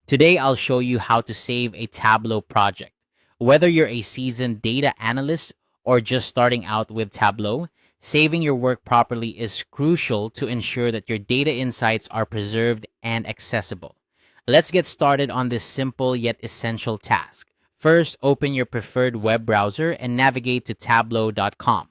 Today, I'll show you how to save a Tableau project. Whether you're a seasoned data analyst or just starting out with Tableau, saving your work properly is crucial to ensure that your data insights are preserved and accessible. Let's get started on this simple yet essential task. First, open your preferred web browser and navigate to tableau.com.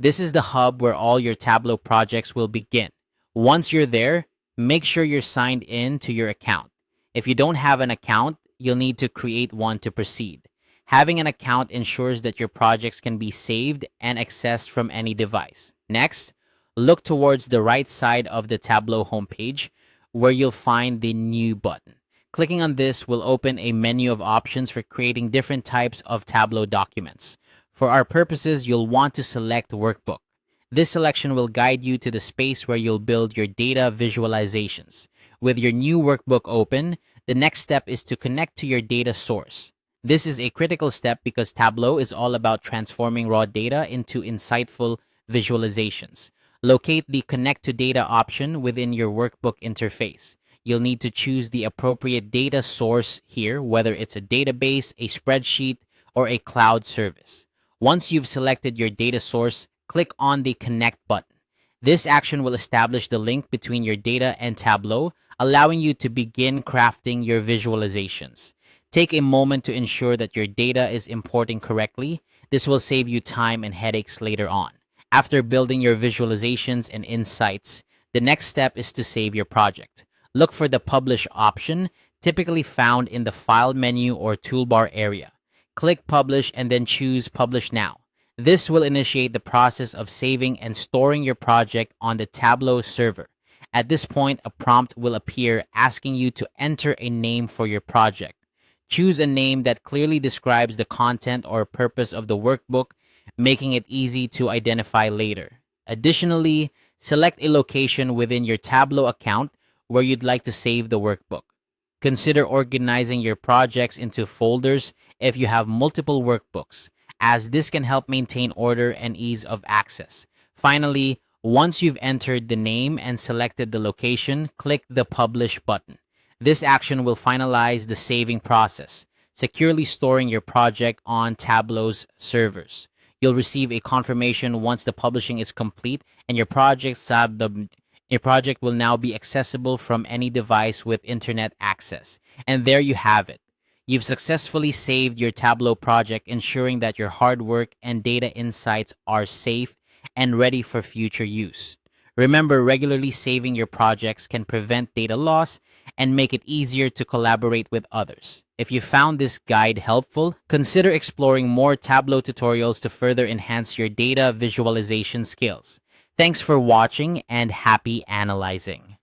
This is the hub where all your Tableau projects will begin. Once you're there, make sure you're signed in to your account. If you don't have an account, you'll need to create one to proceed. Having an account ensures that your projects can be saved and accessed from any device. Next, look towards the right side of the Tableau homepage where you'll find the New button. Clicking on this will open a menu of options for creating different types of Tableau documents. For our purposes, you'll want to select Workbook. This selection will guide you to the space where you'll build your data visualizations. With your new workbook open, the next step is to connect to your data source. This is a critical step because Tableau is all about transforming raw data into insightful visualizations. Locate the Connect to Data option within your workbook interface. You'll need to choose the appropriate data source here, whether it's a database, a spreadsheet, or a cloud service. Once you've selected your data source, click on the Connect button. This action will establish the link between your data and Tableau, allowing you to begin crafting your visualizations. Take a moment to ensure that your data is importing correctly. This will save you time and headaches later on. After building your visualizations and insights, the next step is to save your project. Look for the Publish option, typically found in the File menu or toolbar area. Click Publish and then choose Publish Now. This will initiate the process of saving and storing your project on the Tableau server. At this point, a prompt will appear asking you to enter a name for your project. Choose a name that clearly describes the content or purpose of the workbook, making it easy to identify later. Additionally, select a location within your Tableau account where you'd like to save the workbook. Consider organizing your projects into folders if you have multiple workbooks, as this can help maintain order and ease of access. Finally, once you've entered the name and selected the location, click the Publish button. This action will finalize the saving process, securely storing your project on Tableau's servers. You'll receive a confirmation once the publishing is complete, and your project will now be accessible from any device with internet access. And there you have it. You've successfully saved your Tableau project, ensuring that your hard work and data insights are safe and ready for future use. Remember, regularly saving your projects can prevent data loss and make it easier to collaborate with others. If you found this guide helpful, consider exploring more Tableau tutorials to further enhance your data visualization skills. Thanks for watching and happy analyzing.